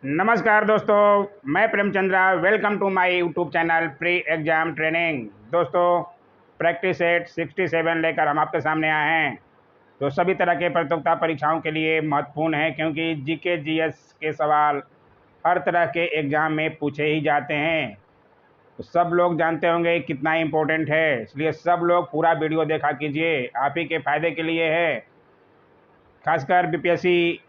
नमस्कार दोस्तों, मैं Premchandra. Welcome to my YouTube channel pre exam training. दोस्तों, प्रैक्टिस सेट 67 लेकर हम आपके सामने आए हैं जो सभी तरह के प्रतियोगिता परीक्षाओं के लिए महत्वपूर्ण है, क्योंकि जीके जीएस के सवाल हर तरह के एग्ज़ाम में पूछे ही जाते हैं। तो सब लोग जानते होंगे कितना इम्पोर्टेंट है, इसलिए सब लोग पूरा वीडियो देखा कीजिए, आप ही के फ़ायदे के लिए है। खासकर बीपीएससी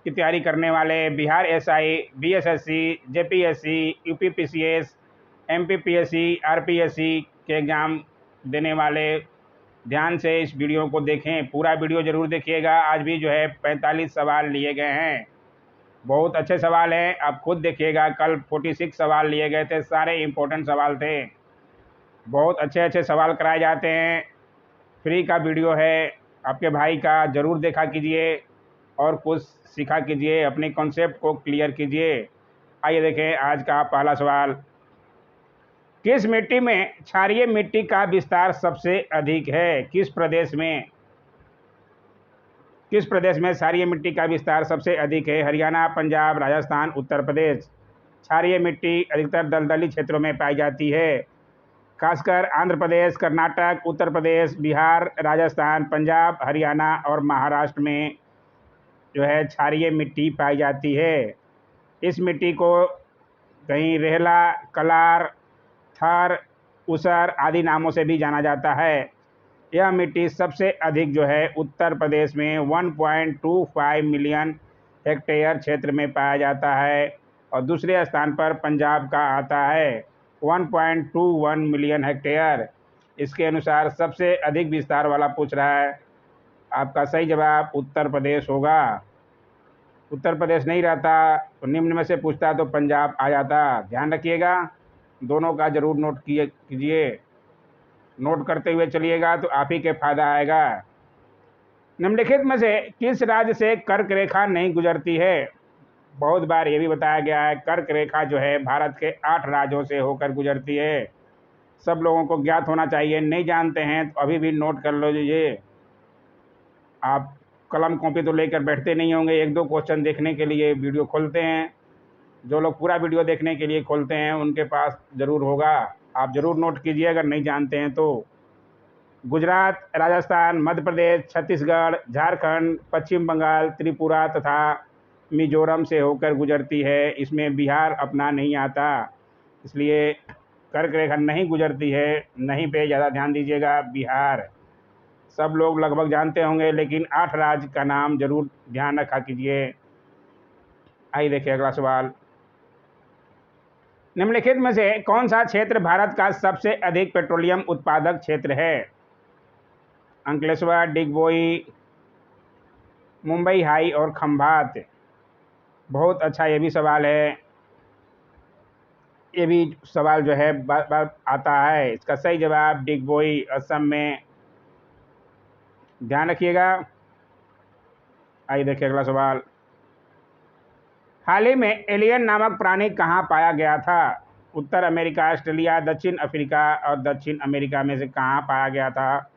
की तैयारी करने वाले, Bihar SI, BSSC, JPSC, UPPCS, MPPSC, RPSC के एग्ज़ाम देने वाले ध्यान से इस वीडियो को देखें। पूरा वीडियो ज़रूर देखिएगा। आज भी 45 सवाल लिए गए हैं। बहुत अच्छे सवाल हैं, आप खुद देखिएगा। कल 46 सवाल लिए गए थे, सारे इम्पोर्टेंट सवाल थे। बहुत अच्छे अच्छे सवाल कराए जाते हैं। फ्री का वीडियो है, आपके भाई का ज़रूर देखा कीजिए और कुछ सीखा कीजिए, अपने कॉन्सेप्ट को क्लियर कीजिए। आइए देखें आज का पहला सवाल। किस मिट्टी में क्षारीय मिट्टी का विस्तार सबसे अधिक है? किस प्रदेश में क्षारीय मिट्टी का विस्तार सबसे अधिक है? हरियाणा, पंजाब, राजस्थान, उत्तर प्रदेश। क्षारीय मिट्टी अधिकतर दलदली क्षेत्रों में पाई जाती है, खासकर आंध्र प्रदेश, कर्नाटक, उत्तर प्रदेश, बिहार, राजस्थान, पंजाब, हरियाणा और महाराष्ट्र में क्षारीय मिट्टी पाई जाती है। इस मिट्टी को कहीं रेहला, कलार, थर, ऊसर आदि नामों से भी जाना जाता है। यह मिट्टी सबसे अधिक उत्तर प्रदेश में 1.25 मिलियन हेक्टेयर क्षेत्र में पाया जाता है और दूसरे स्थान पर पंजाब का आता है 1.21 मिलियन हेक्टेयर। इसके अनुसार सबसे अधिक विस्तार वाला पूछ रहा है। आपका सही जवाब उत्तर प्रदेश होगा। उत्तर प्रदेश नहीं रहता तो निम्न में से पूछता तो पंजाब आ जाता। ध्यान रखिएगा, दोनों का जरूर नोट कीजिए। नोट करते हुए चलिएगा तो आप ही के फायदा आएगा। निम्नलिखित में से किस राज्य से कर्क रेखा नहीं गुजरती है? बहुत बार ये भी बताया गया है, कर्क रेखा भारत के 8 राज्यों से होकर गुजरती है। सब लोगों को ज्ञात होना चाहिए, नहीं जानते हैं तो अभी भी नोट कर लीजिए। आप कलम कॉपी तो लेकर बैठते नहीं होंगे, एक दो क्वेश्चन देखने के लिए वीडियो खोलते हैं। जो लोग पूरा वीडियो देखने के लिए खोलते हैं उनके पास ज़रूर होगा। आप ज़रूर नोट कीजिए अगर नहीं जानते हैं तो। गुजरात, राजस्थान, मध्य प्रदेश, छत्तीसगढ़, झारखंड, पश्चिम बंगाल, त्रिपुरा तथा मिजोरम से होकर गुजरती है। इसमें बिहार अपना नहीं आता, इसलिए कर्क रेखा नहीं गुजरती है। नहीं पे ज़्यादा ध्यान दीजिएगा। बिहार सब लोग लगभग जानते होंगे, लेकिन 8 राज्य का नाम जरूर ध्यान रखा कीजिए। आइए देखिए अगला सवाल। निम्नलिखित में से कौन सा क्षेत्र भारत का सबसे अधिक पेट्रोलियम उत्पादक क्षेत्र है? अंकलेश्वर, डिगबोई, मुंबई हाई और खंभात। बहुत अच्छा ये भी सवाल है। ये भी सवाल बार बार आता है। इसका सही जवाब डिगबोई, असम में। ध्यान रखिएगा। आइए देखिए अगला सवाल। हाल ही में एलियन नामक प्राणी कहाँ पाया गया था? उत्तर अमेरिका, ऑस्ट्रेलिया, दक्षिण अफ्रीका और दक्षिण अमेरिका में से कहाँ पाया गया था?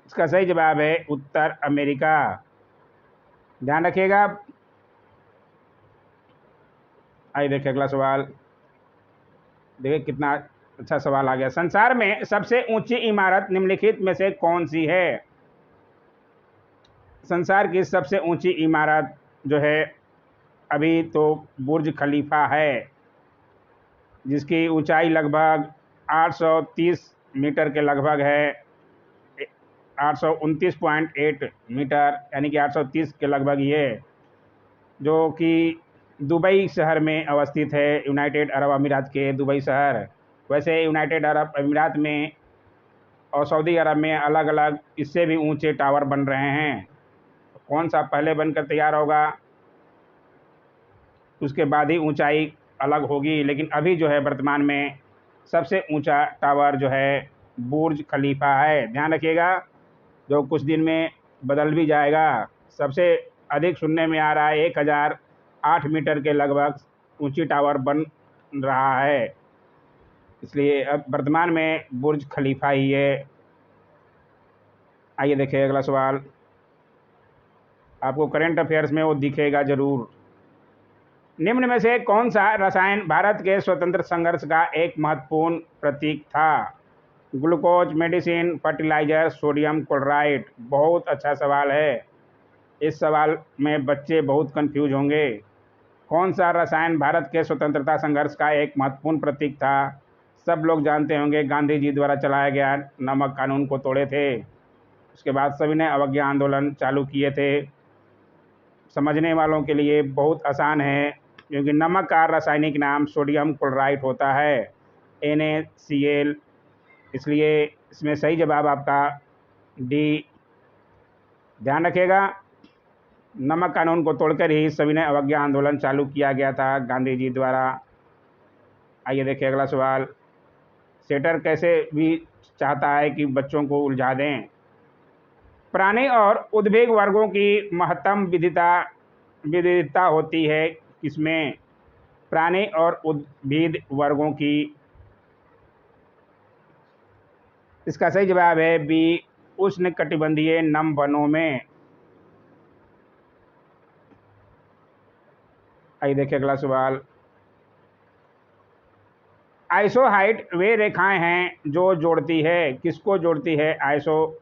इसका सही जवाब है उत्तर अमेरिका। ध्यान रखिएगा। आइए देखिए अगला सवाल। देखिए कितना अच्छा सवाल आ गया। संसार में सबसे ऊंची इमारत निम्नलिखित में से कौन सी है? संसार की सबसे ऊंची इमारत अभी तो बुर्ज खलीफा है, जिसकी ऊंचाई लगभग 830 मीटर के लगभग है। 829.8 मीटर यानी कि 830 के लगभग ये, जो कि दुबई शहर में अवस्थित है, यूनाइटेड अरब अमीरात के दुबई शहर। वैसे यूनाइटेड अरब अमीरात में और सऊदी अरब में अलग अलग इससे भी ऊंचे टावर बन रहे हैं। कौन सा पहले बनकर तैयार होगा उसके बाद ही ऊंचाई अलग होगी, लेकिन अभी वर्तमान में सबसे ऊंचा टावर बुर्ज खलीफा है। ध्यान रखिएगा, जो कुछ दिन में बदल भी जाएगा। सबसे अधिक सुनने में आ रहा है 1008 मीटर के लगभग ऊंची टावर बन रहा है, इसलिए अब वर्तमान में बुर्ज खलीफा ही है। आइए देखिए अगला सवाल। आपको करंट अफेयर्स में वो दिखेगा ज़रूर। निम्न में से कौन सा रसायन भारत के स्वतंत्र संघर्ष का एक महत्वपूर्ण प्रतीक था? Glucose, medicine, fertiliser, sodium chloride. बहुत अच्छा सवाल है। इस सवाल में बच्चे बहुत कंफ्यूज होंगे। कौन सा रसायन भारत के स्वतंत्रता संघर्ष का एक महत्वपूर्ण प्रतीक था? सब लोग जानते होंगे, गांधी जी द्वारा चलाया गया नमक कानून को तोड़े थे। उसके बाद सभी ने अवज्ञा आंदोलन चालू किए थे। समझने वालों के लिए बहुत आसान है, क्योंकि नमक का रासायनिक नाम सोडियम क्लोराइड होता है, NaCl। इसलिए इसमें सही जवाब आपका डी। ध्यान रखिएगा, नमक कानून को तोड़कर ही सभी ने अवज्ञा आंदोलन चालू किया गया था गांधी जी द्वारा। आइए देखिए अगला सवाल। सेटर कैसे भी चाहता है कि बच्चों को उलझा दें। प्राणी और उद्भिद वर्गों की महत्तम विविधता होती है किसमें? प्राणी और उद्भिद वर्गों की, इसका सही जवाब है बी, उष्णकटिबंधीय नम वनों में। आइए देखिए अगला सवाल। आइसोहाइट वे रेखाएं हैं जो जोड़ती है, किसको जोड़ती है आइसोहाइट?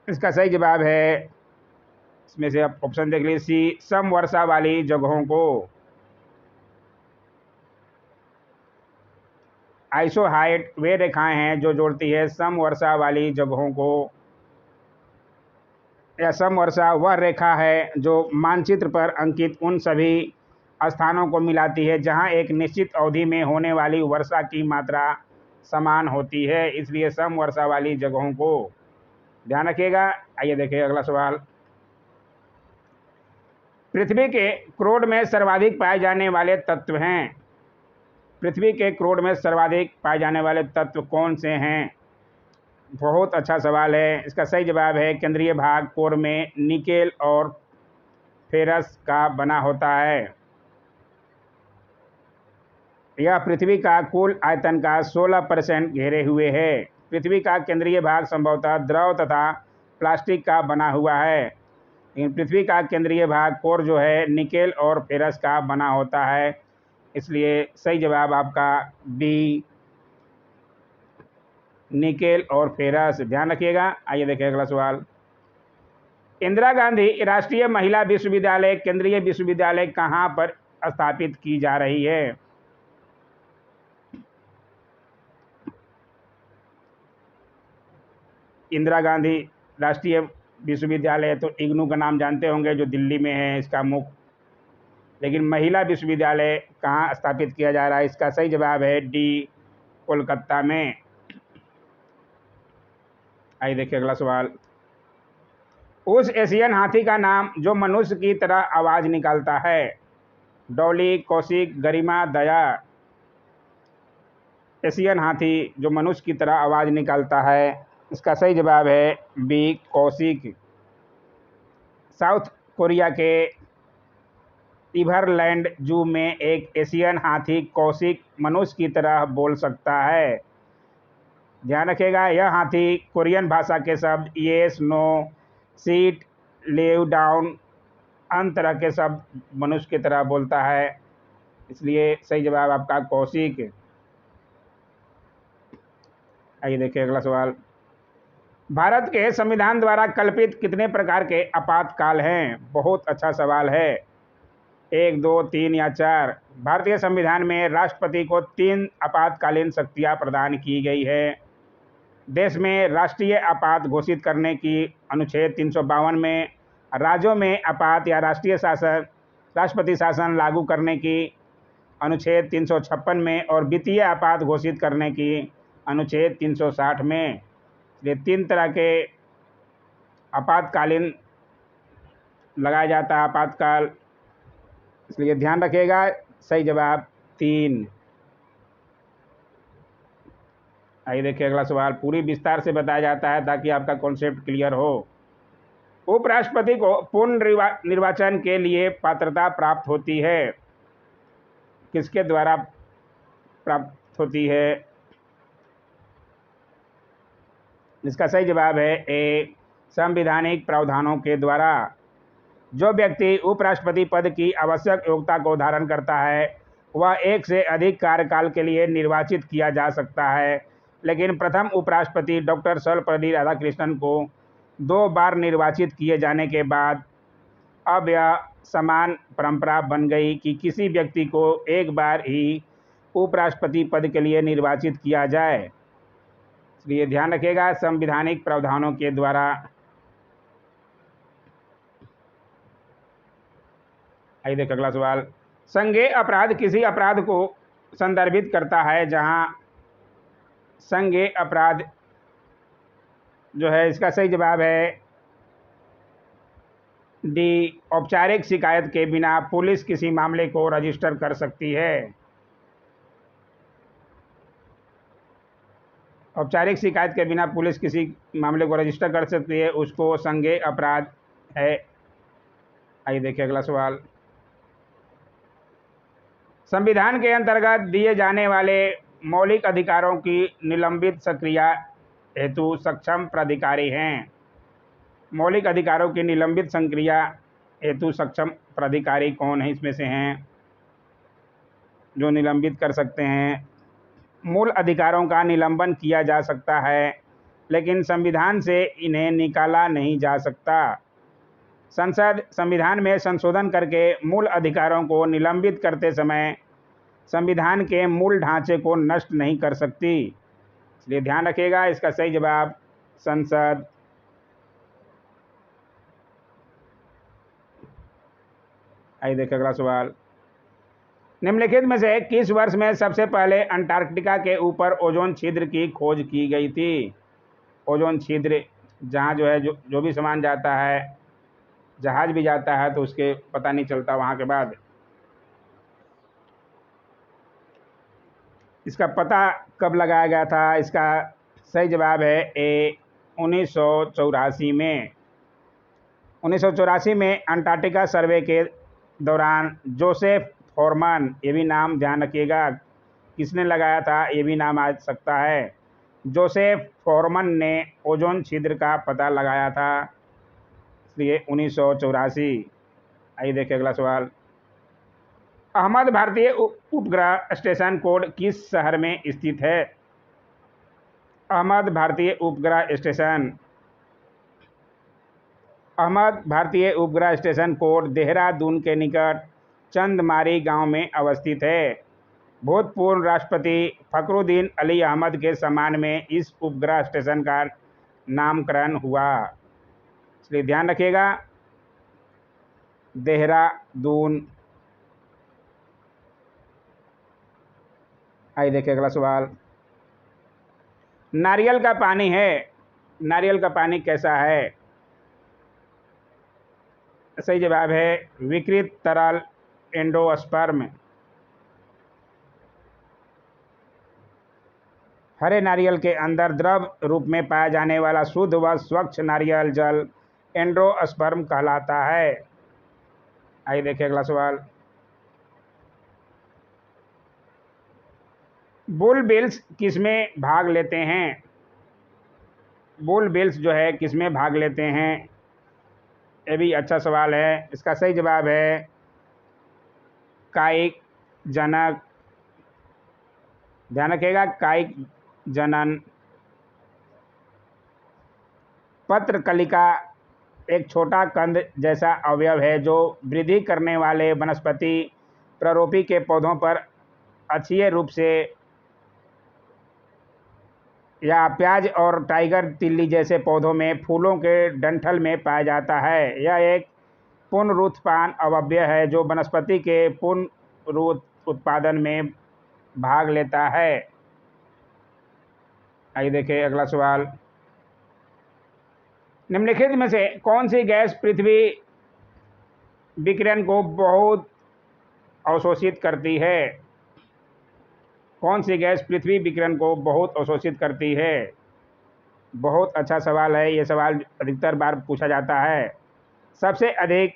इसका सही जवाब है, इसमें से आप ऑप्शन देख लीजिए, सी, समवर्षा वाली जगहों को। आइसोहाइट वे रेखाएं हैं जो जोड़ती है समवर्षा वाली जगहों को। या समवर्षा वह रेखा है जो मानचित्र पर अंकित उन सभी स्थानों को मिलाती है जहां एक निश्चित अवधि में होने वाली वर्षा की मात्रा समान होती है, इसलिए समवर्षा वाली जगहों को। ध्यान रखिएगा। आइए देखिए अगला सवाल। पृथ्वी के क्रोड में सर्वाधिक पाए जाने वाले तत्व हैं। पृथ्वी के क्रोड में सर्वाधिक पाए जाने वाले तत्व कौन से हैं? बहुत अच्छा सवाल है। इसका सही जवाब है केंद्रीय भाग कोर में निकेल और फेरस का बना होता है। यह पृथ्वी का कुल आयतन का 16% घेरे हुए है। पृथ्वी का केंद्रीय भाग संभवतः द्रव तथा प्लास्टिक का बना हुआ है, लेकिन पृथ्वी का केंद्रीय भाग कोर जो है निकेल और फेरस का बना होता है, इसलिए सही जवाब आपका बी, निकेल और फेरस। ध्यान रखिएगा। आइए देखिए अगला सवाल। इंदिरा गांधी राष्ट्रीय महिला विश्वविद्यालय केंद्रीय विश्वविद्यालय कहाँ पर स्थापित की जा रही है? इंदिरा गांधी राष्ट्रीय विश्वविद्यालय तो इग्नू का नाम जानते होंगे, जो दिल्ली में है इसका मुख्य, लेकिन महिला विश्वविद्यालय कहाँ स्थापित किया जा रहा है? इसका सही जवाब है डी, कोलकाता में। आइए देखिए अगला सवाल। उस एशियन हाथी का नाम जो मनुष्य की तरह आवाज निकालता है? डॉली, कौशिक, गरिमा, दया। एशियन हाथी जो मनुष्य की तरह आवाज निकालता है, इसका सही जवाब है बी, कौशिक। साउथ कोरिया के इवरलैंड जू में एक एशियन हाथी कौशिक मनुष्य की तरह बोल सकता है। ध्यान रखिएगा, यह हाथी कोरियन भाषा के शब्द येस, नो, सीट, लेव डाउन, अन्य तरह के शब्द मनुष्य की तरह बोलता है, इसलिए सही जवाब आपका कौशिक। आइए देखिए अगला सवाल। भारत के संविधान द्वारा कल्पित कितने प्रकार के आपातकाल हैं? बहुत अच्छा सवाल है। 1, 2, 3 या 4? भारतीय संविधान में राष्ट्रपति को 3 आपातकालीन शक्तियां प्रदान की गई है। देश में राष्ट्रीय आपात घोषित करने की अनुच्छेद 352 में, राज्यों में आपात या राष्ट्रपति शासन लागू करने की अनुच्छेद 356 में, और वित्तीय आपात घोषित करने की अनुच्छेद 360 में। ये 3 तरह के आपातकालीन लगाया जाता है आपातकाल, इसलिए ध्यान रखिएगा। सही जवाब 3। आइए देखिए अगला सवाल। पूरी विस्तार से बताया जाता है ताकि आपका कॉन्सेप्ट क्लियर हो। उपराष्ट्रपति को पूर्ण निर्वाचन के लिए पात्रता प्राप्त होती है, किसके द्वारा प्राप्त होती है? इसका सही जवाब है ए, संवैधानिक प्रावधानों के द्वारा। जो व्यक्ति उपराष्ट्रपति पद की आवश्यक योग्यता को धारण करता है वह एक से अधिक कार्यकाल के लिए निर्वाचित किया जा सकता है, लेकिन प्रथम उपराष्ट्रपति डॉक्टर सर्वपल्ली राधाकृष्णन को 2 बार निर्वाचित किए जाने के बाद अब यह समान परंपरा बन गई कि किसी व्यक्ति को एक बार ही उपराष्ट्रपति पद के लिए निर्वाचित किया जाए। इसलिए ध्यान रखिएगा, संवैधानिक प्रावधानों के द्वारा। आइए देखिए अगला सवाल। संज्ञेय अपराध किसी अपराध को संदर्भित करता है जहां संज्ञेय अपराध जो है, इसका सही जवाब है डी। औपचारिक शिकायत के बिना पुलिस किसी मामले को रजिस्टर कर सकती है। औपचारिक शिकायत के बिना पुलिस किसी मामले को रजिस्टर कर सकती है, उसको संज्ञेय अपराध है। आइए देखिए अगला सवाल। संविधान के अंतर्गत दिए जाने वाले मौलिक अधिकारों की निलंबित सक्रिया हेतु सक्षम प्राधिकारी हैं। मौलिक अधिकारों की निलंबित संक्रिया हेतु सक्षम प्राधिकारी कौन है? इसमें से हैं जो निलंबित कर सकते हैं। मूल अधिकारों का निलंबन किया जा सकता है, लेकिन संविधान से इन्हें निकाला नहीं जा सकता। संसद संविधान में संशोधन करके मूल अधिकारों को निलंबित करते समय संविधान के मूल ढांचे को नष्ट नहीं कर सकती। इसलिए ध्यान रखिएगा, इसका सही जवाब संसद। आइए देखिए अगला सवाल। निम्नलिखित में से किस वर्ष में सबसे पहले अंटार्कटिका के ऊपर ओजोन छिद्र की खोज की गई थी? ओजोन छिद्र जहाँ जो है जो भी सामान जाता है, जहाज भी जाता है तो उसके पता नहीं चलता वहाँ के बाद। इसका पता कब लगाया गया था? इसका सही जवाब है ए 1984 में। 1984 में अंटार्कटिका सर्वे के दौरान जोसेफ फॉरमन, ये भी नाम ध्यान रखिएगा, किसने लगाया था ये भी नाम आ सकता है। जोसेफ फॉरमन ने ओजोन छिद्र का पता लगाया था, इसलिए 1984। आइए देखिए अगला सवाल। अहमद भारतीय उपग्रह स्टेशन कोड किस शहर में स्थित है? अहमद भारतीय उपग्रह स्टेशन। अहमद भारतीय उपग्रह स्टेशन कोड देहरादून के निकट चंदमारी गांव में अवस्थित है। भूतपूर्व राष्ट्रपति फखरुद्दीन अली अहमद के सम्मान में इस उपग्रह स्टेशन का नामकरण हुआ, इसलिए ध्यान रखिएगा, देहरादून। आइए देखिए अगला सवाल। नारियल का पानी है, नारियल का पानी कैसा है? सही जवाब है विकृत तरल एंडोस्पर्म। हरे नारियल के अंदर द्रव रूप में पाया जाने वाला शुद्ध व स्वच्छ नारियल जल एंडोस्पर्म कहलाता है। आइए देखिए अगला सवाल। बुल बिल्स किसमें भाग लेते हैं? बुल बिल्स जो है किसमें भाग लेते हैं? ये भी अच्छा सवाल है। इसका सही जवाब है कायिक जनक। ध्यान रखिएगा, कायिक जनन। पत्रकलिका एक छोटा कंद जैसा अवयव है जो वृद्धि करने वाले वनस्पति प्ररोपी के पौधों पर अक्षीय रूप से या प्याज और टाइगर तिल्ली जैसे पौधों में फूलों के डंठल में पाया जाता है। यह एक पुनरुत्पादन अवयव है जो वनस्पति के पुनरुत्पादन में भाग लेता है। आइए देखिए अगला सवाल। निम्नलिखित में से कौन सी गैस पृथ्वी विकिरण को बहुत अवशोषित करती है? कौन सी गैस पृथ्वी विकिरण को बहुत अवशोषित करती है? बहुत अच्छा सवाल है, ये सवाल अधिकतर बार पूछा जाता है। सबसे अधिक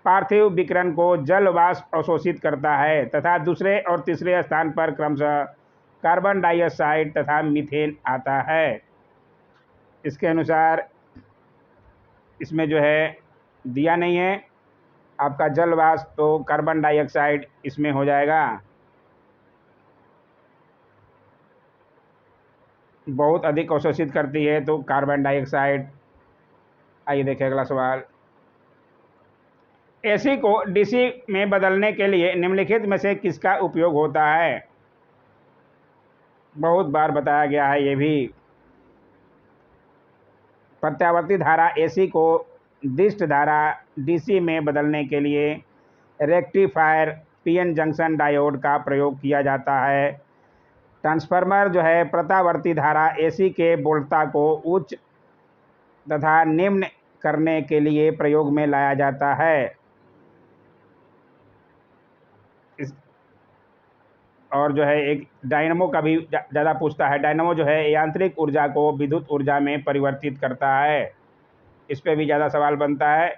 पार्थिव विकिरण को जल वाष्प अवशोषित करता है तथा दूसरे और तीसरे स्थान पर क्रमशः कार्बन डाइऑक्साइड तथा मीथेन आता है। इसके अनुसार इसमें जो है दिया नहीं है। आपका जल वाष्प तो कार्बन डाइऑक्साइड इसमें हो जाएगा। बहुत अधिक अवशोषित करती है तो कार्बन डाइऑक्साइड। आइए देखिए अगला सवाल। एसी को डीसी में बदलने के लिए निम्नलिखित में से किसका उपयोग होता है? बहुत बार बताया गया है ये भी। प्रत्यावर्ती धारा एसी को दिष्ट धारा डीसी में बदलने के लिए रेक्टिफायर पीएन जंक्शन डायोड का प्रयोग किया जाता है। ट्रांसफार्मर जो है प्रत्यावर्ती धारा एसी के वोल्टता को उच्च तथा निम्न करने के लिए प्रयोग में लाया जाता है। इस और जो है एक डायनमो का भी ज़्यादा पूछता है। डायनमो जो है यांत्रिक ऊर्जा को विद्युत ऊर्जा में परिवर्तित करता है। इस पे भी ज़्यादा सवाल बनता है।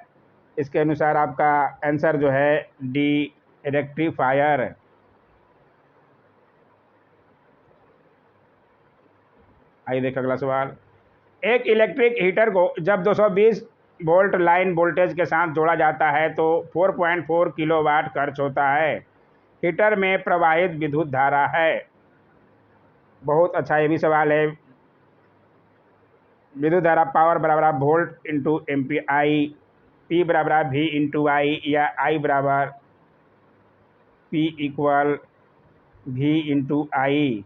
इसके अनुसार आपका आंसर जो है डी रेक्टिफायर। आइए देख अगला सवाल। एक इलेक्ट्रिक हीटर को जब 220 वोल्ट लाइन वोल्टेज के साथ जोड़ा जाता है तो 4.4 किलोवाट खर्च होता है। हीटर में प्रवाहित विद्युत धारा है। बहुत अच्छा ये भी सवाल है। विद्युत धारा पावर बराबर वोल्ट इंटू एम्पीयर आई, पी बराबर वी इंटू आई, या आई बराबर पी इक्वल वी इंटू आई,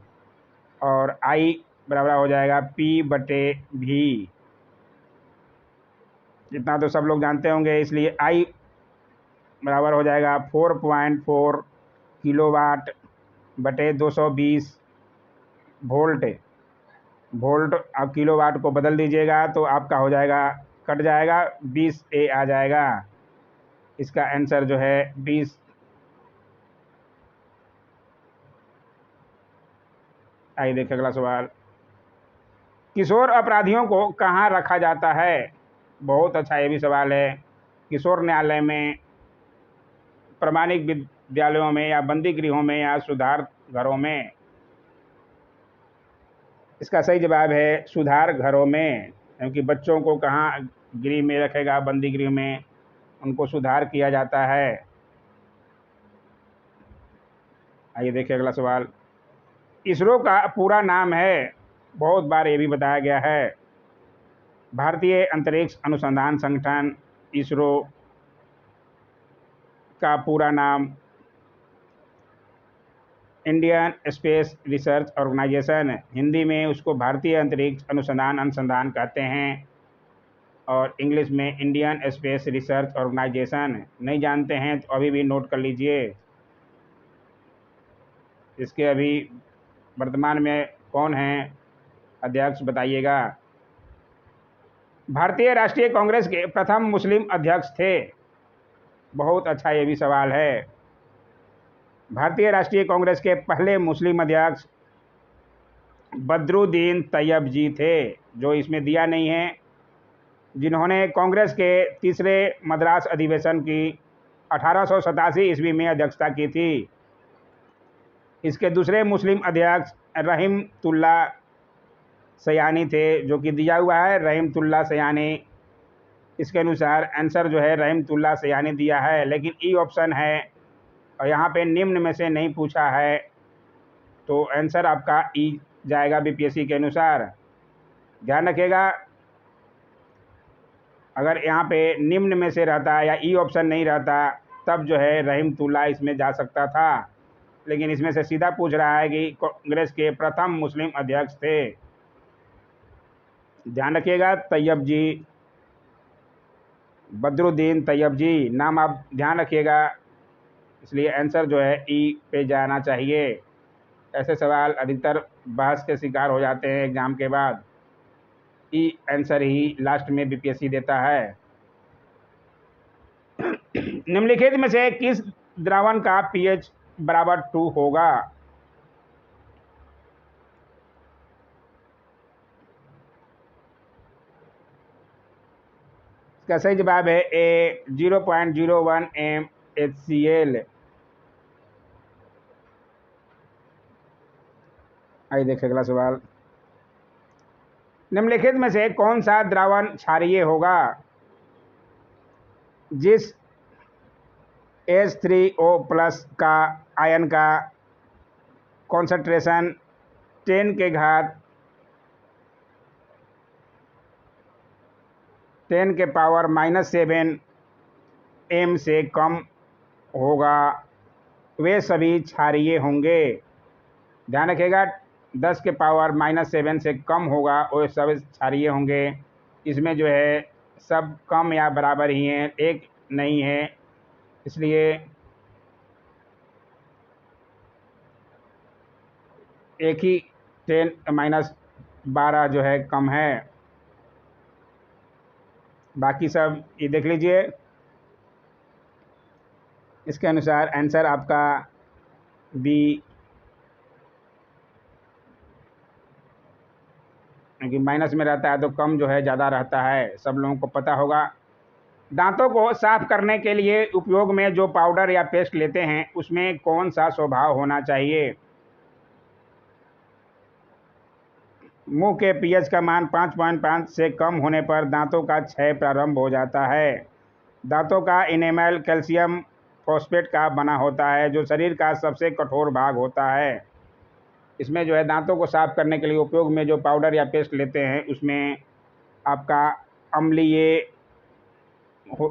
और आई बराबर हो जाएगा पी बटे वी। इतना तो सब लोग जानते होंगे, इसलिए आई बराबर हो जाएगा 4.4 किलोवाट बटे 220 वोल्ट। वोल्ट आप किलोवाट को बदल दीजिएगा तो आपका हो जाएगा, कट जाएगा, 20 ए आ जाएगा। इसका आंसर जो है 20। आइए देखिए अगला सवाल। किशोर अपराधियों को कहाँ रखा जाता है? बहुत अच्छा ये भी सवाल है। किशोर न्यायालय में, प्रमाणिक विद्यालयों में, या बंदी गृहों में, या सुधार घरों में। इसका सही जवाब है सुधार घरों में, क्योंकि बच्चों को कहाँ गृह में रखेगा, बंदी गृह में, उनको सुधार किया जाता है। आइए देखिए अगला सवाल। इसरो का पूरा नाम है, बहुत बार ये भी बताया गया है, भारतीय अंतरिक्ष अनुसंधान संगठन। इसरो का पूरा नाम Indian space research organisation, Hindi में उसको भारतीय अंतरिक्ष अनुसंधान कहते हैं, और इंग्लिश में इंडियन स्पेस रिसर्च ऑर्गेनाइजेशन। नहीं जानते हैं तो अभी भी नोट कर लीजिए। इसके अभी वर्तमान में कौन हैं अध्यक्ष, बताइएगा। भारतीय राष्ट्रीय कांग्रेस के प्रथम मुस्लिम अध्यक्ष थे। बहुत अच्छा ये भी सवाल है। भारतीय राष्ट्रीय कांग्रेस के पहले मुस्लिम अध्यक्ष बदरुद्दीन तैयब जी थे, जो इसमें दिया नहीं है, जिन्होंने कांग्रेस के तीसरे मद्रास अधिवेशन की 1887 ईस्वी में अध्यक्षता की थी। इसके दूसरे मुस्लिम अध्यक्ष रहीमतुल्ला सयानी थे, जो कि दिया हुआ है रहीमतुल्ला सयानी। इसके अनुसार आंसर जो है रहीमतुल्ला सयानी दिया है, लेकिन ई ऑप्शन है और यहाँ पे निम्न में से नहीं पूछा है, तो आंसर आपका ई जाएगा बीपीएससी के अनुसार। ध्यान रखिएगा, अगर यहाँ पे निम्न में से रहता या ई ऑप्शन नहीं रहता तब जो है रहीमतुल्ला इसमें जा सकता था, लेकिन इसमें से सीधा पूछ रहा है कि कांग्रेस के प्रथम मुस्लिम अध्यक्ष थे। ध्यान रखिएगा, तैयब जी, बदरुद्दीन तैयब जी, नाम आप ध्यान रखिएगा, इसलिए आंसर जो है ई पे जाना चाहिए। ऐसे सवाल अधिकतर बहस के शिकार हो जाते हैं एग्जाम के बाद। ई आंसर ही लास्ट में बीपीएससी देता है। निम्नलिखित में से किस द्रावण का पीएच बराबर 2 होगा? इसका सही जवाब है ए 0.01 MHCl। आइए देखिए अगला सवाल। निम्नलिखित में से कौन सा द्रावण क्षारीय होगा? जिस H3O+ का आयन का कॉन्सेंट्रेशन 10 के घात 10 के पावर -7 m से कम होगा वे सभी क्षारीय होंगे। ध्यान रखिएगा, 10 के पावर -7 से कम होगा वो सब क्षारीय होंगे। इसमें जो है सब कम या बराबर ही हैं, एक नहीं है, इसलिए एक ही 10-12 जो है कम है। बाकी सब ये देख लीजिए। इसके अनुसार आंसर आपका बी, क्योंकि माइनस में रहता है तो कम जो है ज़्यादा रहता है, सब लोगों को पता होगा। दांतों को साफ करने के लिए उपयोग में जो पाउडर या पेस्ट लेते हैं उसमें कौन सा स्वभाव होना चाहिए? मुंह के पीएच का मान 5.5 से कम होने पर दांतों का क्षय प्रारंभ हो जाता है। दांतों का इनेमल कैल्शियम फॉस्फेट का बना होता है जो शरीर का सबसे कठोर भाग होता है। इसमें जो है दांतों को साफ करने के लिए उपयोग में जो पाउडर या पेस्ट लेते हैं उसमें आपका अम्लीय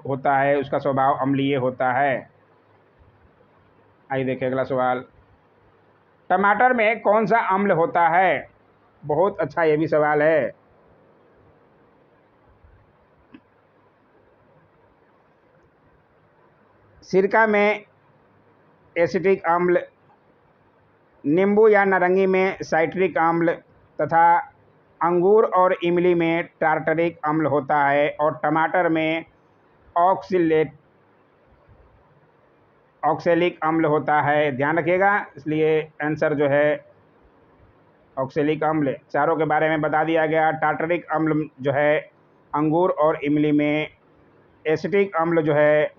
होता है, उसका स्वभाव अम्लीय होता है। आइए देखिए अगला सवाल। टमाटर में कौन सा अम्ल होता है? बहुत अच्छा ये भी सवाल है। सिरका में एसिटिक अम्ल, नींबू या नारंगी में साइट्रिक अम्ल तथा अंगूर और इमली में टार्टरिक अम्ल होता है और टमाटर में ऑक्सैलिक अम्ल होता है। ध्यान रखिएगा, इसलिए आंसर जो है ऑक्सैलिक अम्ल। चारों के बारे में बता दिया गया। टार्टरिक अम्ल जो है अंगूर और इमली में, एसिटिक अम्ल जो है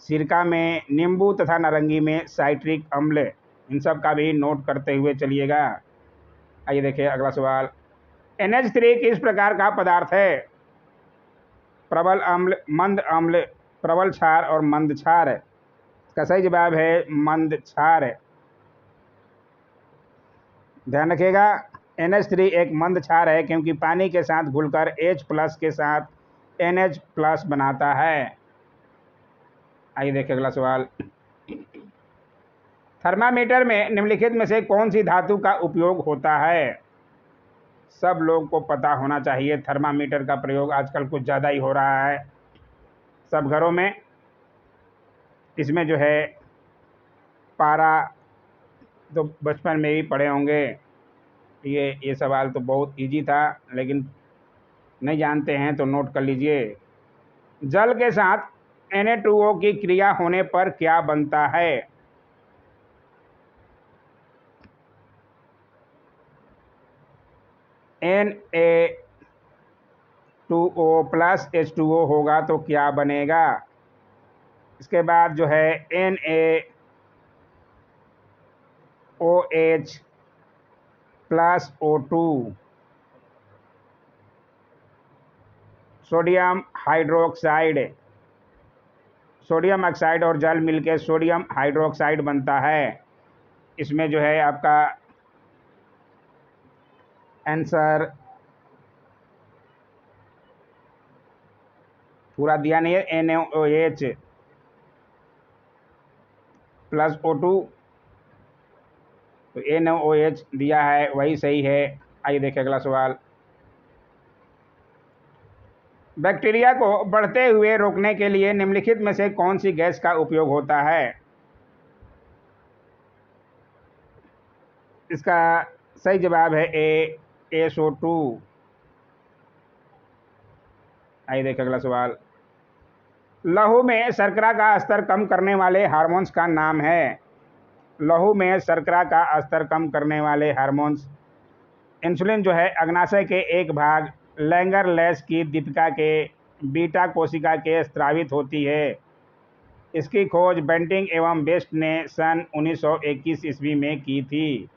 सिरका में, नींबू तथा नारंगी में साइट्रिक अम्ल। इन सब का भी नोट करते हुए चलिएगा। आइए देखिए अगला सवाल। NH3 किस प्रकार का पदार्थ है? प्रबल अम्ल, मंद अम्ल, प्रबल क्षार और मंद क्षार। इसका सही जवाब है मंद क्षार। ध्यान रखिएगा, NH3 एक मंद क्षार है क्योंकि पानी के साथ घुलकर H+ के साथ NH+ बनाता है। आइए देखिए अगला सवाल। थर्मामीटर में निम्नलिखित में से कौन सी धातु का उपयोग होता है? सब लोग को पता होना चाहिए, थर्मामीटर का प्रयोग आजकल कुछ ज़्यादा ही हो रहा है सब घरों में। इसमें जो है पारा तो बचपन में ही पढ़े होंगे। ये सवाल तो बहुत इजी था, लेकिन नहीं जानते हैं तो नोट कर लीजिए। जल के साथ Na2O की क्रिया होने पर क्या बनता है? Na2O+ H2O होगा तो क्या बनेगा? इसके बाद जो है NaOH+O2, sodium hydroxide, sodium oxide और जल मिलकर सोडियम हाइड्रोक्साइड बनता है। इसमें जो है आपका आंसर पूरा दिया नहीं है, NaOH+O2, तो NaOH दिया है, वही सही है। आइए देखिए अगला सवाल। बैक्टीरिया को बढ़ते हुए रोकने के लिए निम्नलिखित में से कौन सी गैस का उपयोग होता है? इसका सही जवाब है SO2। आइए देखिए अगला सवाल। लहू में शर्करा का स्तर कम करने वाले हार्मोन्स का नाम है। लहू में शर्करा का स्तर कम करने वाले हार्मोन्स, इंसुलिन जो है अग्नाशय के एक भाग लैंगरलैंस की दीपिका के बीटा कोशिका के स्रावित होती है। इसकी खोज बेंटिंग एवं बेस्ट ने सन 1921 ईस्वी में की थी।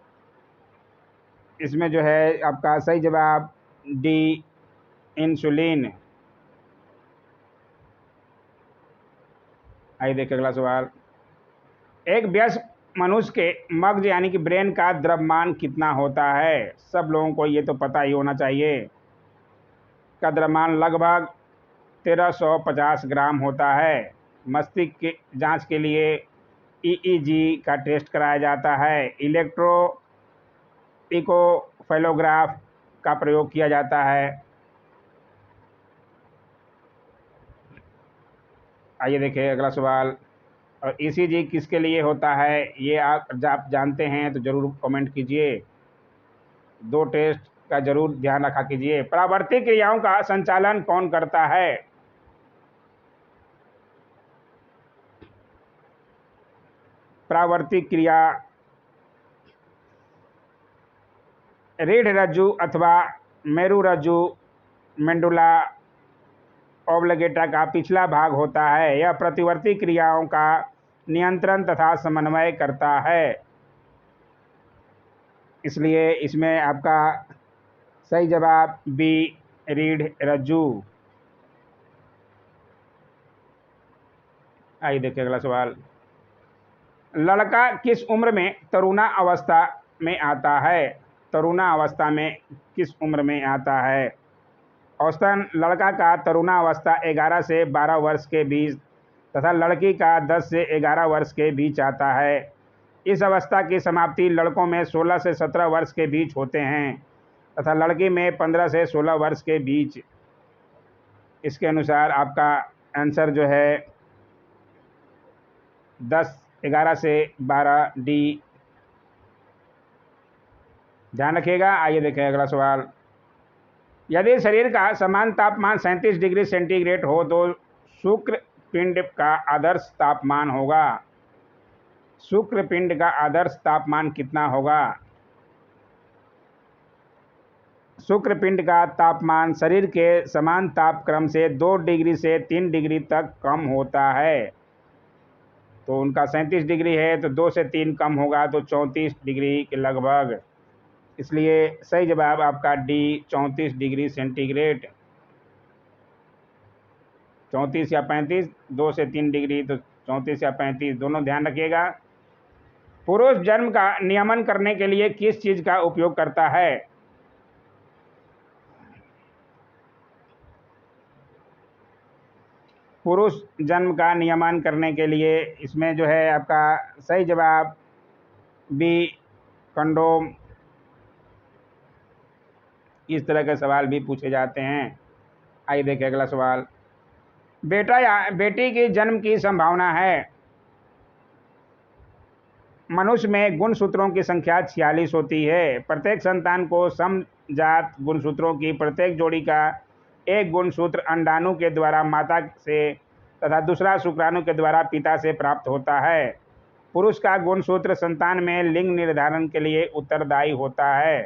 इसमें जो है आपका सही जवाब डी, इंसुलिन। आइए देखिए अगला सवाल। एक वयस्क मनुष्य के मगज यानी कि ब्रेन का द्रव्यमान कितना होता है? सब लोगों को ये तो पता ही होना चाहिए। का द्रव्यमान लगभग 1350 ग्राम होता है। मस्तिष्क की जांच के लिए ईईजी का टेस्ट कराया जाता है। इलेक्ट्रो इकोफेलोग्राफ का प्रयोग किया जाता है। आइए देखिए अगला सवाल। और ईसीजी किसके लिए होता है? ये आप जानते हैं तो ज़रूर कमेंट कीजिए। 2 टेस्ट का ज़रूर ध्यान रखा कीजिए। प्रावर्तिक क्रियाओं का संचालन कौन करता है? प्रावर्तिक क्रिया रीढ़ रज्जु अथवा मेरु रज्जु मेंडुला ऑब्लिगेटा का पिछला भाग होता है। यह प्रतिवर्ती क्रियाओं का नियंत्रण तथा समन्वय करता है। इसलिए इसमें आपका सही जवाब बी रीढ़ रज्जु। आइए देखिए अगला सवाल। लड़का किस उम्र में तरुणा अवस्था में आता है? तरुणा अवस्था में किस उम्र में आता है? औसतन लड़का का तरुणा अवस्था 11 से 12 वर्ष के बीच तथा लड़की का 10 से 11 वर्ष के बीच आता है। इस अवस्था की समाप्ति लड़कों में 16 से 17 वर्ष के बीच होते हैं तथा लड़की में 15 से 16 वर्ष के बीच। इसके अनुसार आपका आंसर जो है 10, 11 से 12 डी। ध्यान रखिएगा। आइए देखें अगला सवाल। यदि शरीर का समान तापमान 37 डिग्री सेंटीग्रेड हो तो शुक्र पिंड का आदर्श तापमान होगा। शुक्र पिंड का आदर्श तापमान कितना होगा? शुक्र पिंड का तापमान शरीर के समान तापक्रम से 2 डिग्री से 3 डिग्री तक कम होता है। तो उनका 37 डिग्री है तो 2 से 3 कम होगा तो 34 डिग्री के लगभग। इसलिए सही जवाब आपका डी 34 डिग्री सेंटीग्रेड। 34 या 35, 2 से 3 डिग्री तो 34 या 35 दोनों ध्यान रखिएगा। पुरुष जन्म का नियमन करने के लिए किस चीज़ का उपयोग करता है? पुरुष जन्म का नियमन करने के लिए इसमें जो है आपका सही जवाब बी कंडोम। इस तरह के सवाल भी पूछे जाते हैं। आइए देखिए अगला सवाल। बेटा या बेटी की जन्म की संभावना है। मनुष्य में गुणसूत्रों की संख्या 46 होती है। प्रत्येक संतान को समजात गुणसूत्रों की प्रत्येक जोड़ी का एक गुणसूत्र अंडाणु के द्वारा माता से तथा दूसरा शुक्राणु के द्वारा पिता से प्राप्त होता है। पुरुष का गुणसूत्र संतान में लिंग निर्धारण के लिए उत्तरदायी होता है।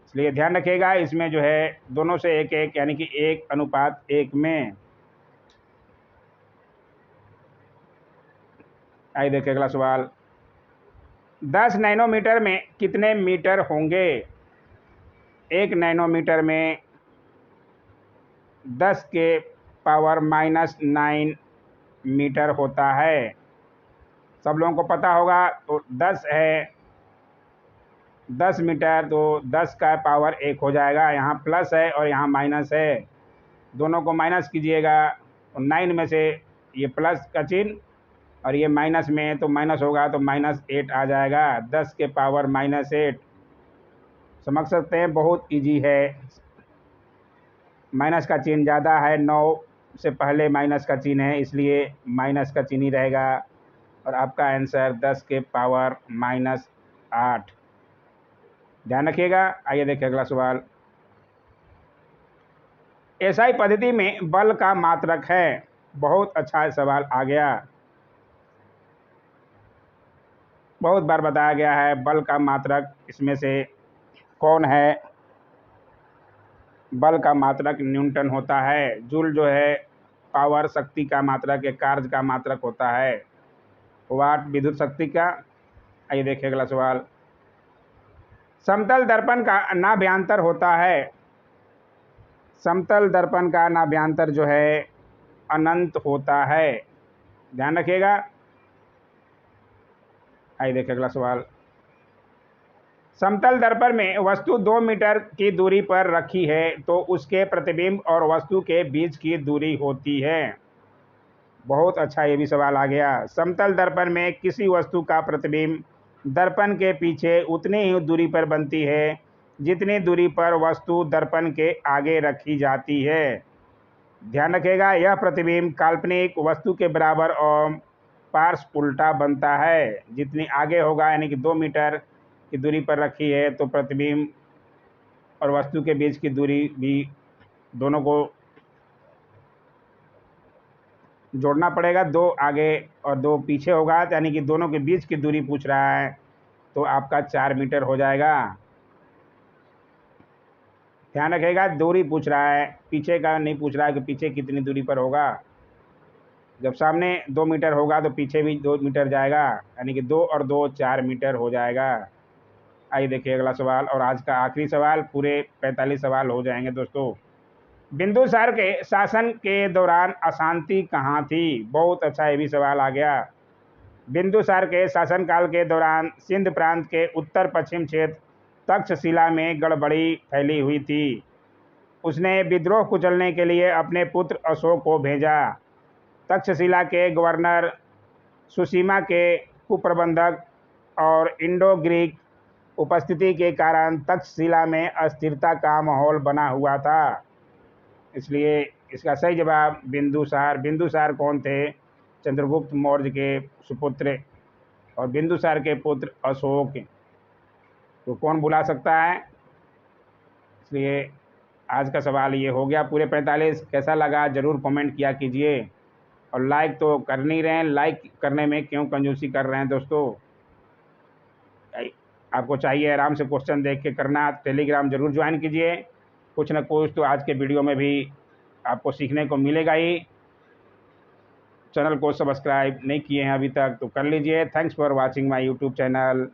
इसलिए ध्यान रखिएगा इसमें जो है दोनों से 1-1 यानी कि 1:1 में। आइए देखिए अगला सवाल। 10 नैनोमीटर में कितने मीटर होंगे? 1 नैनोमीटर में 10 के पावर -9 मीटर होता है। सब लोगों को पता होगा। तो 10 है 10 मीटर तो 10 का पावर 1 हो जाएगा। यहाँ प्लस है और यहाँ माइनस है, दोनों को माइनस कीजिएगा तो 9 में से ये प्लस का चिन्ह और ये माइनस में तो माइनस होगा तो -8 आ जाएगा। 10 के पावर -8 समझ सकते हैं, बहुत इजी है। माइनस का चिन्ह ज़्यादा है, 9 से पहले माइनस का चिन्ह है इसलिए माइनस का चिन्ह ही रहेगा और आपका आंसर 10 के पावर -8। ध्यान रखिएगा। आइए देखिए अगला सवाल। एसआई पद्धति में बल का मात्रक है। बहुत अच्छा सवाल आ गया, बहुत बार बताया गया है। बल का मात्रक इसमें से कौन है? बल का मात्रक न्यूटन होता है। जूल जो है पावर शक्ति का मात्रक, एक कार्य का मात्रक होता है। वाट विद्युत शक्ति का। आइए देखिए अगला सवाल। समतल दर्पण का नाभ्यंतर होता है। समतल दर्पण का नाभ्यंतर जो है अनंत होता है। ध्यान रखिएगा। आइए देखिए अगला सवाल। समतल दर्पण में वस्तु 2 मीटर की दूरी पर रखी है तो उसके प्रतिबिंब और वस्तु के बीच की दूरी होती है। बहुत अच्छा, ये भी सवाल आ गया। समतल दर्पण में किसी वस्तु का प्रतिबिंब दर्पण के पीछे उतनी ही दूरी पर बनती है जितनी दूरी पर वस्तु दर्पण के आगे रखी जाती है। ध्यान रखिएगा, यह प्रतिबिंब काल्पनिक वस्तु के बराबर और पार्श्व उल्टा बनता है। जितनी आगे होगा, यानी कि 2 मीटर की दूरी पर रखी है तो प्रतिबिंब और वस्तु के बीच की दूरी भी दोनों को जोड़ना पड़ेगा। 2 आगे और 2 पीछे होगा, यानी कि दोनों के बीच की दूरी पूछ रहा है तो आपका 4 मीटर हो जाएगा। ध्यान रखिएगा, दूरी पूछ रहा है, पीछे का नहीं पूछ रहा है कि पीछे कितनी दूरी पर होगा। जब सामने 2 मीटर होगा तो पीछे भी 2 मीटर जाएगा, यानी कि 2 और 2 4 मीटर हो जाएगा। आइए देखिए अगला सवाल और आज का आखिरी सवाल। पूरे 45 सवाल हो जाएंगे दोस्तों। बिंदुसार के शासन के दौरान अशांति कहाँ थी? बहुत अच्छा, ये भी सवाल आ गया। बिंदुसार के शासनकाल के दौरान सिंध प्रांत के उत्तर पश्चिम क्षेत्र तक्षशिला में गड़बड़ी फैली हुई थी। उसने विद्रोह कुचलने के लिए अपने पुत्र अशोक को भेजा। तक्षशिला के गवर्नर, सुसीमा के कुप्रबंधक और इंडो ग्रीक उपस्थिति के कारण तक्षशिला में अस्थिरता का माहौल बना हुआ था। इसलिए इसका सही जवाब बिंदुसार। बिंदुसार कौन थे? चंद्रगुप्त मौर्य के सुपुत्र और बिंदुसार के पुत्र अशोक। तो कौन बुला सकता है? इसलिए आज का सवाल ये हो गया पूरे 45। कैसा लगा ज़रूर कमेंट किया कीजिए और लाइक तो कर नहीं रहे हैं। लाइक करने में क्यों कंजूसी कर रहे हैं दोस्तों? आपको चाहिए आराम से क्वेश्चन देख के करना। टेलीग्राम ज़रूर ज्वाइन कीजिए, कुछ ना कुछ तो आज के वीडियो में भी आपको सीखने को मिलेगा ही। चैनल को सब्सक्राइब नहीं किए हैं अभी तक तो कर लीजिए। Thanks for watching my YouTube channel.